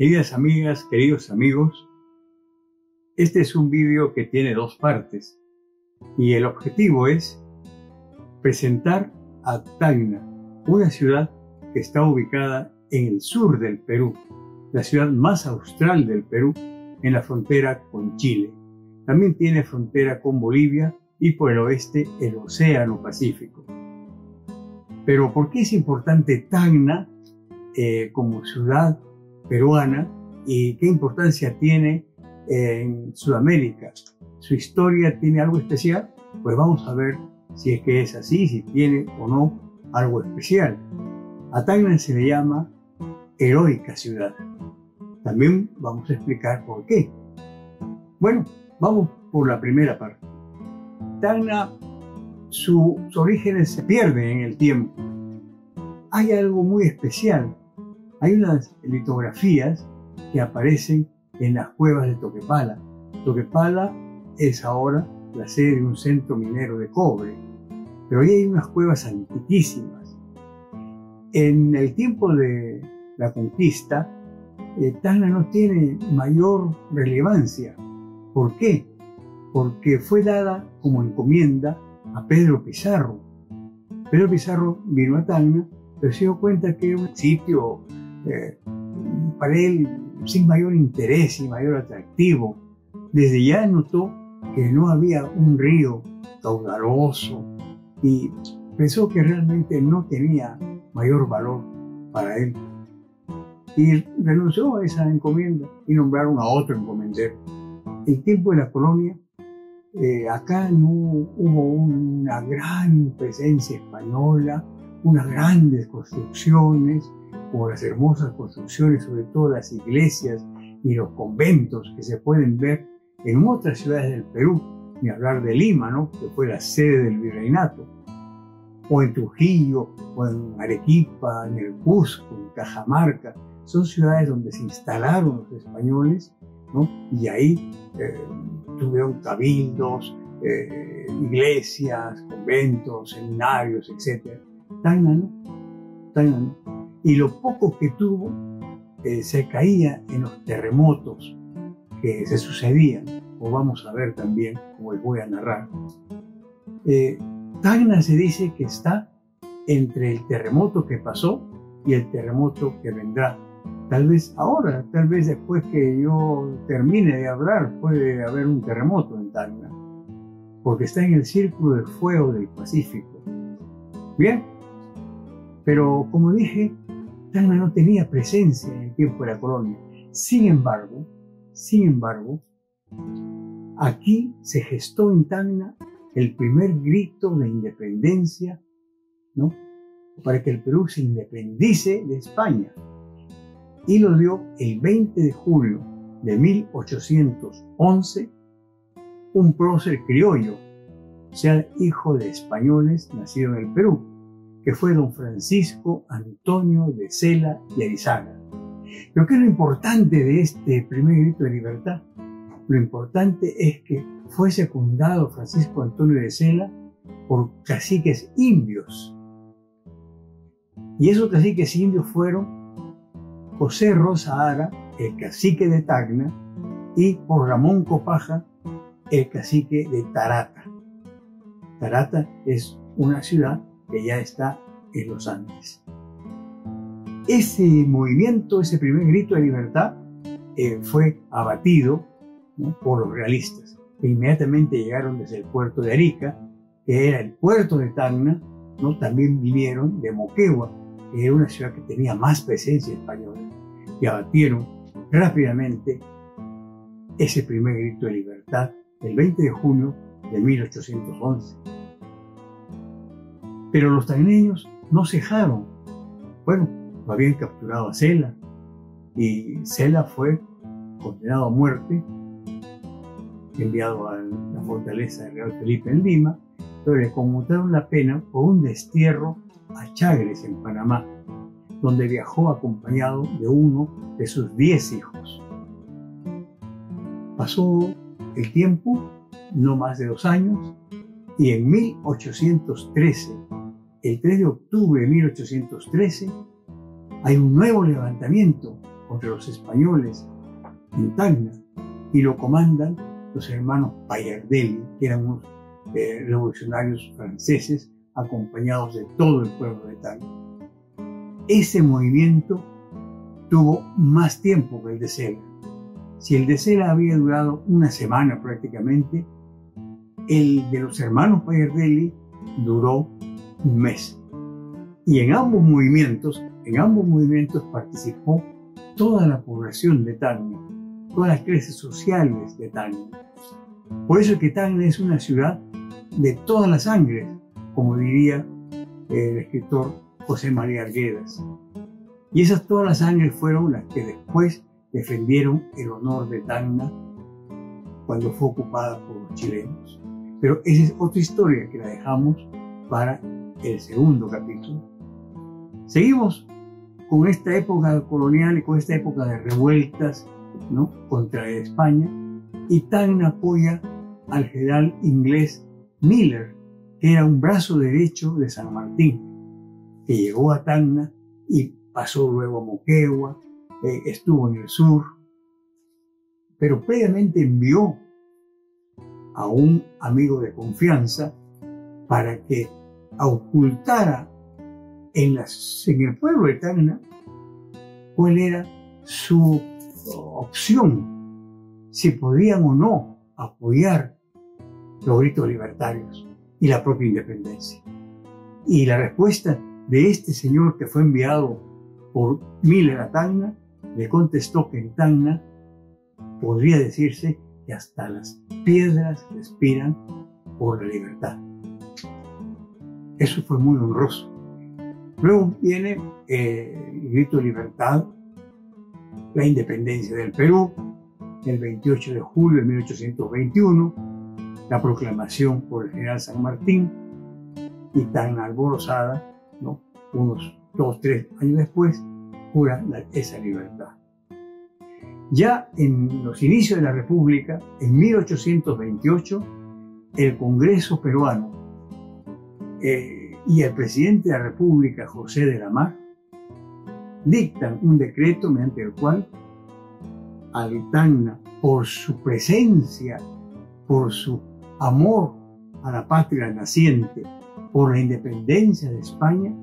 Queridas amigas, queridos amigos, este es un vídeo que tiene dos partes y el objetivo es presentar a Tacna, una ciudad que está ubicada en el sur del Perú, la ciudad más austral del Perú, en la frontera con Chile. También tiene frontera con Bolivia y por el oeste el Océano Pacífico. Pero ¿por qué es importante Tacna como ciudad peruana y qué importancia tiene en Sudamérica? ¿Su historia tiene algo especial? Pues vamos a ver si es que es así, si tiene o no algo especial. A Tacna se le llama heroica ciudad. También vamos a explicar por qué. Bueno, vamos por la primera parte. Tacna, sus orígenes se pierden en el tiempo. Hay algo muy especial. Hay unas litografías que aparecen en las cuevas de Toquepala. Toquepala es ahora la sede de un centro minero de cobre, pero ahí hay unas cuevas antiquísimas. En el tiempo de la conquista, Tacna no tiene mayor relevancia. ¿Por qué? Porque fue dada como encomienda a Pedro Pizarro. Pedro Pizarro vino a Tacna, pero se dio cuenta que era un sitio para él sin mayor interés y mayor atractivo. Desde ya notó que no había un río caudaloso y pensó que realmente no tenía mayor valor para él. Y renunció a esa encomienda y nombraron a otro encomendero. El tiempo de la colonia, acá no hubo una gran presencia española, unas grandes construcciones, como las hermosas construcciones, sobre todo las iglesias y los conventos que se pueden ver en otras ciudades del Perú, ni hablar de Lima, ¿no?, que fue la sede del virreinato, o en Trujillo, o en Arequipa, en el Cusco, en Cajamarca. Son ciudades donde se instalaron los españoles, ¿no? Y ahí tuvieron cabildos, iglesias, conventos, seminarios, etc. Tacna no. Tacna no. Y lo poco que tuvo se caía en los terremotos que se sucedían, como vamos a ver también, como les voy a narrar. Tacna se dice que está entre el terremoto que pasó y el terremoto que vendrá. Tal vez ahora, tal vez después que yo termine de hablar, puede haber un terremoto en Tacna, porque está en el círculo de fuego del Pacífico. Bien, pero como dije, Tacna no tenía presencia en el tiempo de la colonia. Sin embargo, aquí se gestó en Tacna el primer grito de independencia, ¿no?, para que el Perú se independice de España. Y lo dio el 20 de julio de 1811 un prócer criollo, o sea, hijo de españoles nacido en el Perú, que fue don Francisco Antonio de Cela y Arizaga. Pero ¿qué es lo importante de este primer grito de libertad? Lo importante es que fue secundado Francisco Antonio de Cela por caciques indios. Y esos caciques indios fueron José Rosa Ara, el cacique de Tacna, y por Ramón Copaja, el cacique de Tarata. Tarata es una ciudad que ya está en los Andes. Ese movimiento, ese primer grito de libertad, fue abatido, ¿no?, por los realistas, que inmediatamente llegaron desde el puerto de Arica, que era el puerto de Tacna, ¿no? También vinieron de Moquegua, que era una ciudad que tenía más presencia española, y abatieron rápidamente ese primer grito de libertad el 20 de junio de 1811. Pero los tacneños no cejaron. Bueno, lo habían capturado a Cela, y Cela fue condenado a muerte, enviado a la fortaleza de Real Felipe en Lima, pero le conmutaron la pena por un destierro a Chagres, en Panamá, donde viajó acompañado de uno de sus 10 hijos. Pasó el tiempo, no más de 2 años, y en 1813, el 3 de octubre de 1813, hay un nuevo levantamiento contra los españoles en Tacna, y lo comandan los hermanos Payardelli, que eran unos revolucionarios franceses acompañados de todo el pueblo de Tacna. Ese movimiento tuvo más tiempo que el de Cela. Si el de Cela había durado una semana prácticamente, el de los hermanos Payardelli duró un mes. Y en ambos movimientos participó toda la población de Tacna, todas las clases sociales de Tacna. Por eso es que Tacna es una ciudad de todas las sangres, como diría el escritor José María Arguedas. Y esas todas las sangres fueron las que después defendieron el honor de Tacna cuando fue ocupada por los chilenos. Pero esa es otra historia que la dejamos para el segundo capítulo. Seguimos con esta época colonial y con esta época de revueltas, ¿no?, contra España, y Tacna apoya al general inglés Miller, que era un brazo derecho de San Martín, que llegó a Tacna y pasó luego a Moquegua, estuvo en el sur, pero previamente envió a un amigo de confianza para que ocultara en el pueblo de Tacna cuál era su opción, si podían o no apoyar los gritos libertarios y la propia independencia. Y la respuesta de este señor, que fue enviado por Miller a Tacna, le contestó que en Tacna podría decirse que hasta las piedras respiran por la libertad. Eso fue muy honroso. Luego viene el grito de libertad, la independencia del Perú, el 28 de julio de 1821, la proclamación por el general San Martín, y Tacna alborozada, ¿no?, unos 2-3 años después, jura esa libertad. Ya en los inicios de la República, en 1828, el Congreso peruano y el presidente de la República, José de la Mar, dictan un decreto mediante el cual al Tacna, por su presencia, por su amor a la patria naciente, por la independencia de España,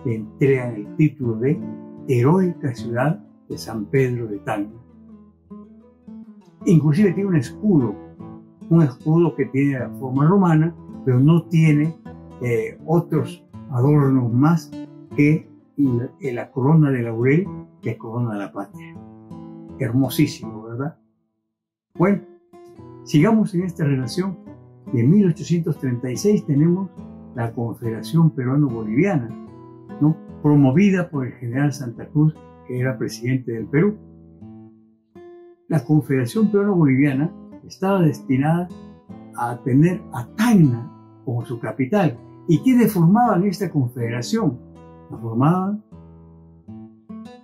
le entregan el título de heroica ciudad de San Pedro de Tacna. Inclusive tiene un escudo que tiene la forma romana, pero no tiene otros adornos más que la corona de laurel, que es corona de la patria. Hermosísimo, ¿verdad? Bueno, sigamos en esta relación. En 1836 tenemos la Confederación Peruano-Boliviana, ¿no?, promovida por el general Santa Cruz, que era presidente del Perú. La Confederación Peruano-Boliviana estaba destinada a tener a Tacna como su capital. ¿Y quiénes formaban esta confederación? La formaban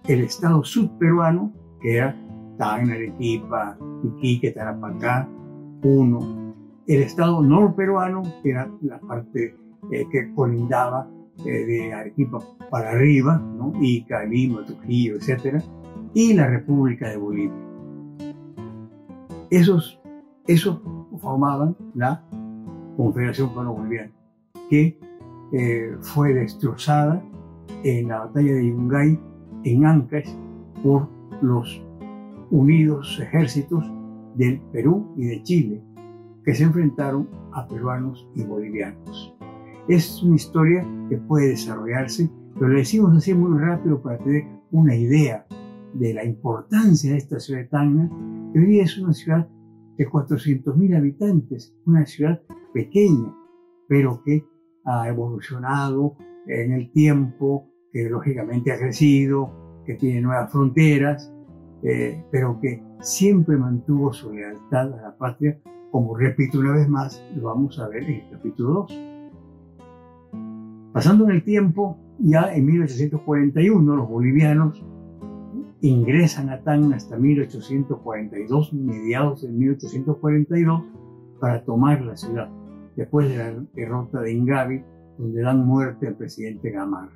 el Estado sudperuano, que era Tacna, Arequipa, Iquique, Tarapacá, Puno. El Estado norperuano, que era la parte que colindaba de Arequipa para arriba, ¿no?, Ica, Lima, Trujillo, etc. Y la República de Bolivia. Esos formaban la Confederación Peruano-Boliviana, que fue destrozada en la batalla de Yungay, en Ancash, por los unidos ejércitos del Perú y de Chile, que se enfrentaron a peruanos y bolivianos. Es una historia que puede desarrollarse, pero le decimos así muy rápido para tener una idea de la importancia de esta ciudad de Tacna, que hoy día es una ciudad de 400.000 habitantes, una ciudad pequeña, pero que ha evolucionado en el tiempo, que lógicamente ha crecido, que tiene nuevas fronteras, pero que siempre mantuvo su lealtad a la patria, como repito una vez más, lo vamos a ver en el capítulo 2. Pasando en el tiempo, ya en 1841 los bolivianos ingresan a Tacna hasta 1842, mediados de 1842, para tomar la ciudad, después de la derrota de Ingavi, donde dan muerte al presidente Gamarra.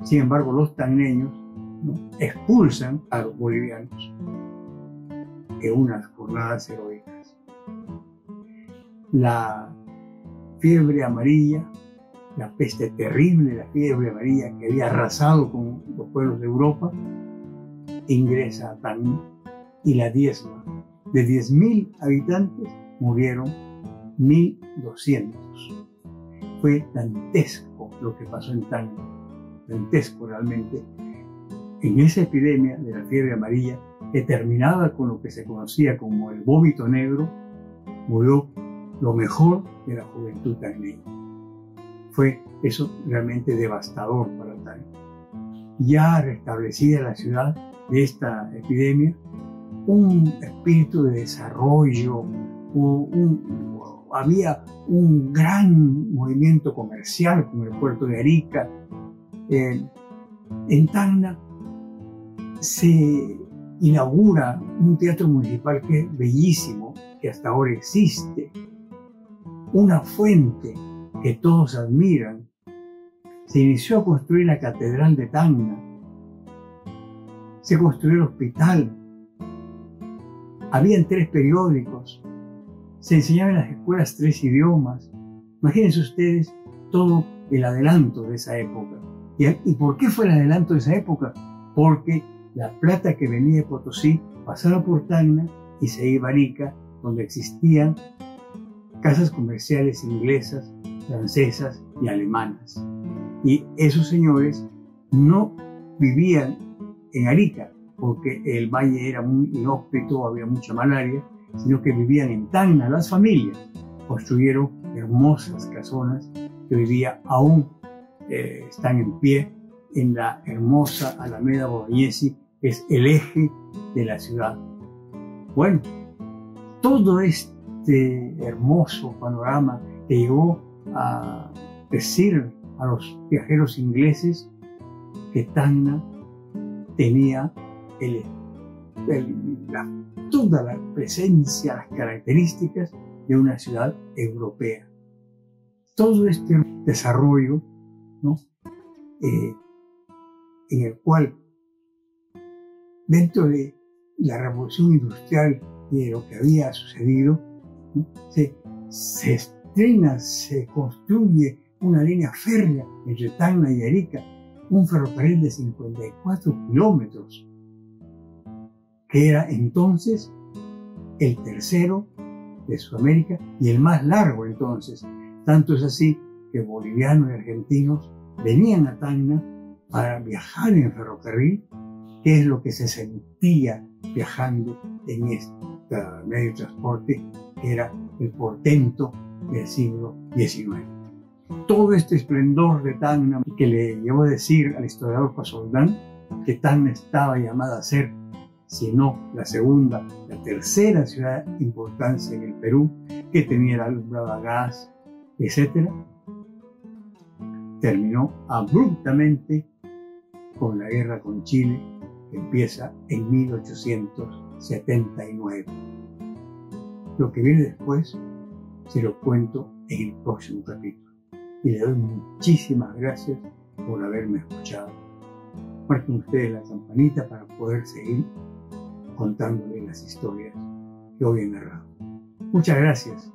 Sin embargo, los tacneños ¿no?, expulsan a los bolivianos en unas jornadas heroicas. La fiebre amarilla, la peste terrible, la fiebre amarilla que había arrasado con los pueblos de Europa, ingresa a Tacna y la diezma. De 10.000 habitantes murieron 1.200. Fue dantesco lo que pasó en Tacna, dantesco realmente. En esa epidemia de la fiebre amarilla, que terminaba con lo que se conocía como el vómito negro, murió lo mejor de la juventud tacneña. Fue eso realmente devastador para Tacna. Ya restablecida la ciudad de esta epidemia, un espíritu de desarrollo, había un gran movimiento comercial con el puerto de Arica. En Tacna se inaugura un teatro municipal que es bellísimo, que hasta ahora existe, una fuente que todos admiran. Se inició a construir la catedral de Tacna, se construyó el hospital, habían 3 periódicos, se enseñaban en las escuelas 3 idiomas. Imagínense ustedes todo el adelanto de esa época. ¿Y por qué fue el adelanto de esa época? Porque la plata que venía de Potosí pasaba por Tacna y se iba a Arica, donde existían casas comerciales inglesas, francesas y alemanas. Y esos señores no vivían en Arica, porque el valle era muy inhóspito, había mucha malaria, sino que vivían en Tacna. Las familias construyeron hermosas casonas que hoy día aún están en pie en la hermosa Alameda Bolognesi, que es el eje de la ciudad. Bueno, todo este hermoso panorama que llegó a decir a los viajeros ingleses que Tacna tenía toda la presencia, las características de una ciudad europea. Todo este desarrollo, ¿no?, en el cual, dentro de la revolución industrial y de lo que había sucedido, ¿no?, se estrena, se construye una línea férrea entre Tacna y Arica, un ferrocarril de 54 kilómetros, que era entonces el tercero de Sudamérica y el más largo entonces. Tanto es así que bolivianos y argentinos venían a Tacna para viajar en ferrocarril, que es lo que se sentía viajando en este medio de transporte, que era el portento del siglo XIX. Todo este esplendor de Tacna, que le llevó a decir al historiador Pasoldán que Tacna estaba llamada a ser, si no la segunda, la tercera ciudad de importancia en el Perú, que tenía el alumbrado a gas, etc., terminó abruptamente con la guerra con Chile, que empieza en 1879. Lo que viene después se lo cuento en el próximo capítulo. Y le doy muchísimas gracias por haberme escuchado. Marquen ustedes la campanita para poder seguir contándoles las historias que hoy he narrado. Muchas gracias.